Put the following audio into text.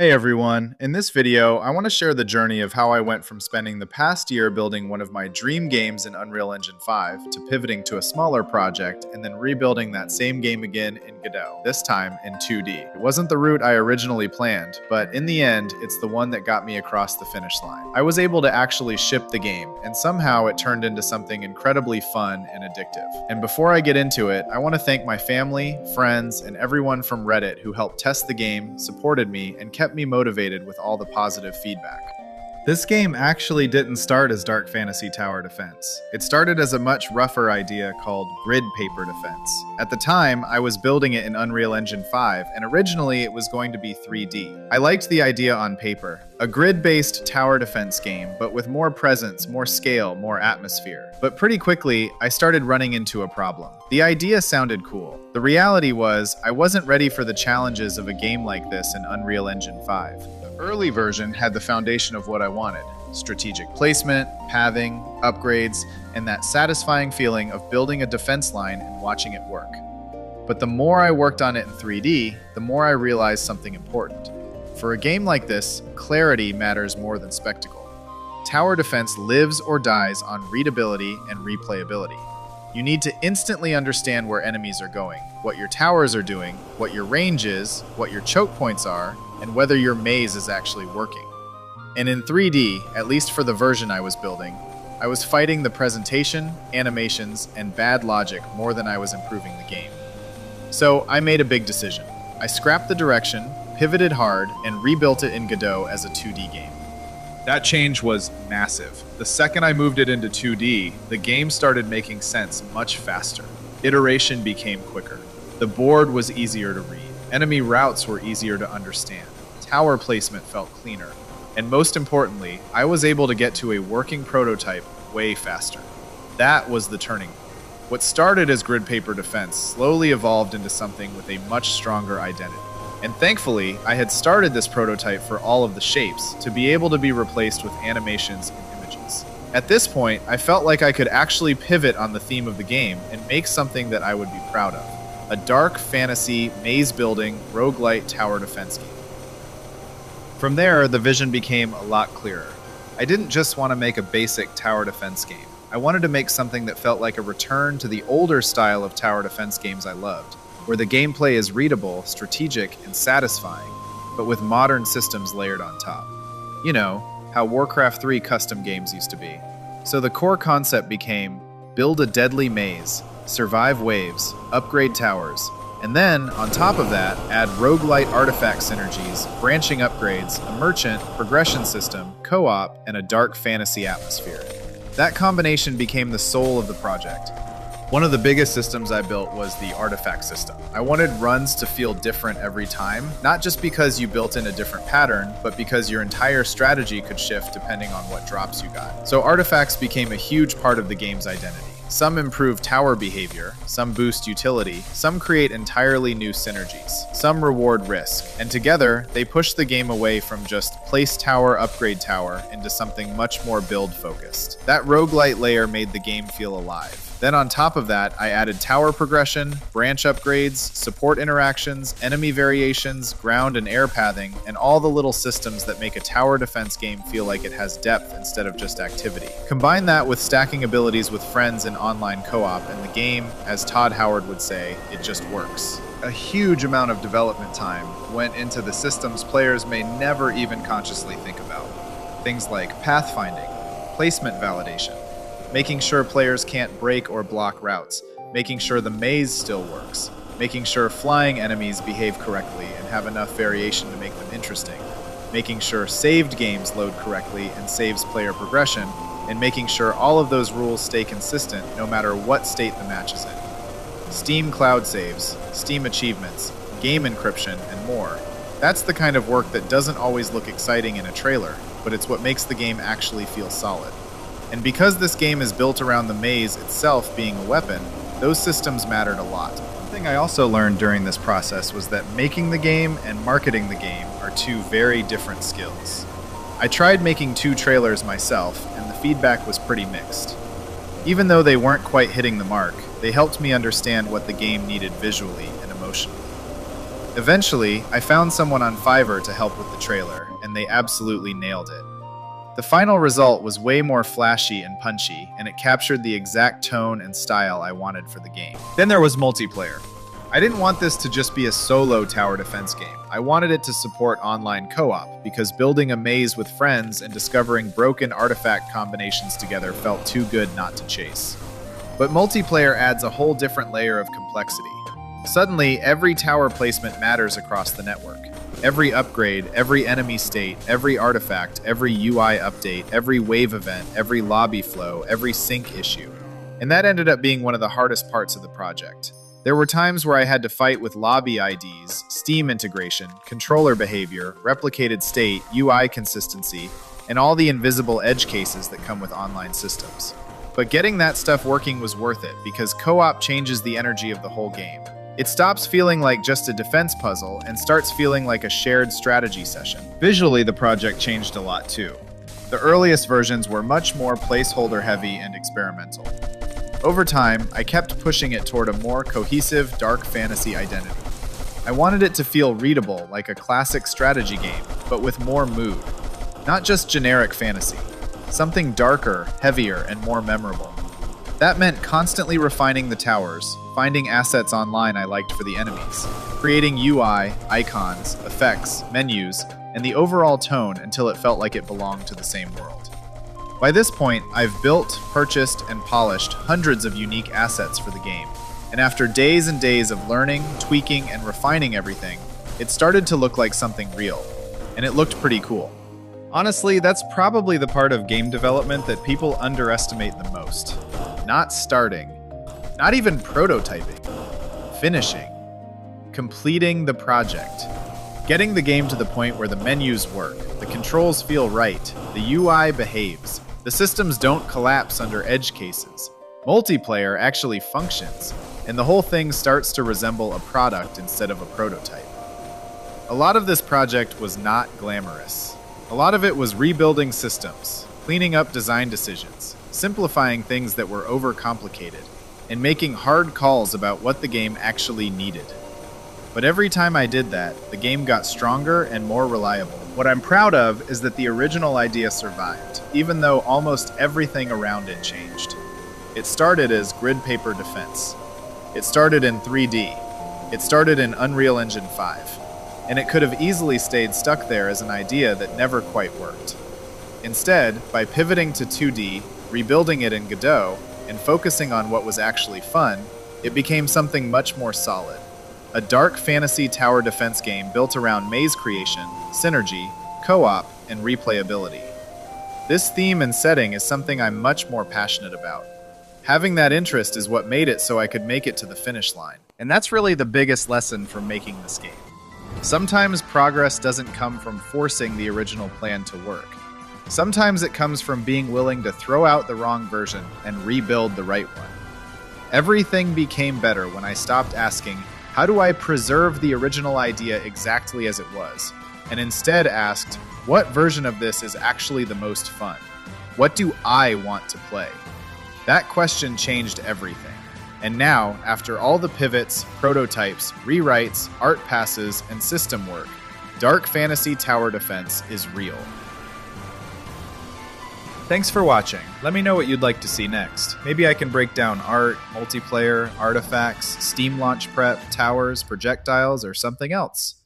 Hey everyone, in this video, I want to share the journey of how I went from spending the past year building one of my dream games in Unreal Engine 5 to pivoting to a smaller project and then rebuilding that same game again in Godot, this time in 2D. It wasn't the route I originally planned, but in the end, it's the one that got me across the finish line. I was able to actually ship the game, and somehow it turned into something incredibly fun and addictive. And before I get into it, I want to thank my family, friends, and everyone from Reddit who helped test the game, supported me, and kept me motivated with all the positive feedback. This game actually didn't start as Dark Fantasy Tower Defense. It started as a much rougher idea called Grid Paper Defense. At the time, I was building it in Unreal Engine 5, and originally it was going to be 3D. I liked the idea on paper. A grid-based tower defense game, but with more presence, more scale, more atmosphere. But pretty quickly, I started running into a problem. The idea sounded cool. The reality was, I wasn't ready for the challenges of a game like this in Unreal Engine 5. The early version had the foundation of what I wanted: strategic placement, pathing, upgrades, and that satisfying feeling of building a defense line and watching it work. But the more I worked on it in 3D, the more I realized something important. For a game like this, clarity matters more than spectacle. Tower defense lives or dies on readability and replayability. You need to instantly understand where enemies are going, what your towers are doing, what your range is, what your choke points are, and whether your maze is actually working. And in 3D, at least for the version I was building, I was fighting the presentation, animations, and bad logic more than I was improving the game. So I made a big decision. I scrapped the direction, pivoted hard, and rebuilt it in Godot as a 2D game. That change was massive. The second I moved it into 2D, the game started making sense much faster. Iteration became quicker. The board was easier to read. Enemy routes were easier to understand. Tower placement felt cleaner. And most importantly, I was able to get to a working prototype way faster. That was the turning point. What started as grid paper defense slowly evolved into something with a much stronger identity. And thankfully, I had started this prototype for all of the shapes to be able to be replaced with animations and images. At this point, I felt like I could actually pivot on the theme of the game and make something that I would be proud of: a dark fantasy, maze-building, roguelite tower defense game. From there, the vision became a lot clearer. I didn't just want to make a basic tower defense game. I wanted to make something that felt like a return to the older style of tower defense games I loved, where the gameplay is readable, strategic, and satisfying, but with modern systems layered on top. You know, how Warcraft 3 custom games used to be. So the core concept became: build a deadly maze, survive waves, upgrade towers, and then, on top of that, add roguelite artifact synergies, branching upgrades, a merchant, progression system, co-op, and a dark fantasy atmosphere. That combination became the soul of the project. One of the biggest systems I built was the artifact system. I wanted runs to feel different every time, not just because you built in a different pattern, but because your entire strategy could shift depending on what drops you got. So artifacts became a huge part of the game's identity. Some improve tower behavior, some boost utility, some create entirely new synergies, some reward risk, and together, they push the game away from just place tower, upgrade tower into something much more build-focused. That roguelite layer made the game feel alive. Then on top of that, I added tower progression, branch upgrades, support interactions, enemy variations, ground and air pathing, and all the little systems that make a tower defense game feel like it has depth instead of just activity. Combine that with stacking abilities with friends in online co-op, and the game, as Todd Howard would say, it just works. A huge amount of development time went into the systems players may never even consciously think about. Things like pathfinding, placement validation, making sure players can't break or block routes, making sure the maze still works, making sure flying enemies behave correctly and have enough variation to make them interesting, making sure saved games load correctly and saves player progression, and making sure all of those rules stay consistent no matter what state the match is in. Steam cloud saves, Steam achievements, game encryption, and more. That's the kind of work that doesn't always look exciting in a trailer, but it's what makes the game actually feel solid. And because this game is built around the maze itself being a weapon, those systems mattered a lot. One thing I also learned during this process was that making the game and marketing the game are two very different skills. I tried making 2 trailers myself, and the feedback was pretty mixed. Even though they weren't quite hitting the mark, they helped me understand what the game needed visually and emotionally. Eventually, I found someone on Fiverr to help with the trailer, and they absolutely nailed it. The final result was way more flashy and punchy, and it captured the exact tone and style I wanted for the game. Then there was multiplayer. I didn't want this to just be a solo tower defense game. I wanted it to support online co-op, because building a maze with friends and discovering broken artifact combinations together felt too good not to chase. But multiplayer adds a whole different layer of complexity. Suddenly, every tower placement matters across the network. Every upgrade, every enemy state, every artifact, every UI update, every wave event, every lobby flow, every sync issue. And that ended up being one of the hardest parts of the project. There were times where I had to fight with lobby IDs, Steam integration, controller behavior, replicated state, UI consistency, and all the invisible edge cases that come with online systems. But getting that stuff working was worth it, because co-op changes the energy of the whole game. It stops feeling like just a defense puzzle and starts feeling like a shared strategy session. Visually, the project changed a lot too. The earliest versions were much more placeholder heavy and experimental. Over time, I kept pushing it toward a more cohesive, dark fantasy identity. I wanted it to feel readable like a classic strategy game, but with more mood. Not just generic fantasy. Something darker, heavier, and more memorable. That meant constantly refining the towers, finding assets online I liked for the enemies, creating UI, icons, effects, menus, and the overall tone until it felt like it belonged to the same world. By this point, I've built, purchased, and polished hundreds of unique assets for the game, and after days and days of learning, tweaking, and refining everything, it started to look like something real, and it looked pretty cool. Honestly, that's probably the part of game development that people underestimate the most. Not starting, not even prototyping, finishing, completing the project, getting the game to the point where the menus work, the controls feel right, the UI behaves, the systems don't collapse under edge cases, multiplayer actually functions, and the whole thing starts to resemble a product instead of a prototype. A lot of this project was not glamorous. A lot of it was rebuilding systems, cleaning up design decisions, simplifying things that were overcomplicated, and making hard calls about what the game actually needed. But every time I did that, the game got stronger and more reliable. What I'm proud of is that the original idea survived, even though almost everything around it changed. It started as grid paper defense. It started in 3D. It started in Unreal Engine 5. And it could have easily stayed stuck there as an idea that never quite worked. Instead, by pivoting to 2D, rebuilding it in Godot, and focusing on what was actually fun, it became something much more solid. A dark fantasy tower defense game built around maze creation, synergy, co-op, and replayability. This theme and setting is something I'm much more passionate about. Having that interest is what made it so I could make it to the finish line. And that's really the biggest lesson from making this game. Sometimes progress doesn't come from forcing the original plan to work. Sometimes it comes from being willing to throw out the wrong version and rebuild the right one. Everything became better when I stopped asking, how do I preserve the original idea exactly as it was? And instead asked, what version of this is actually the most fun? What do I want to play? That question changed everything. And now, after all the pivots, prototypes, rewrites, art passes, and system work, Dark Fantasy Tower Defense is real. Thanks for watching. Let me know what you'd like to see next. Maybe I can break down art, multiplayer, artifacts, Steam launch prep, towers, projectiles, or something else.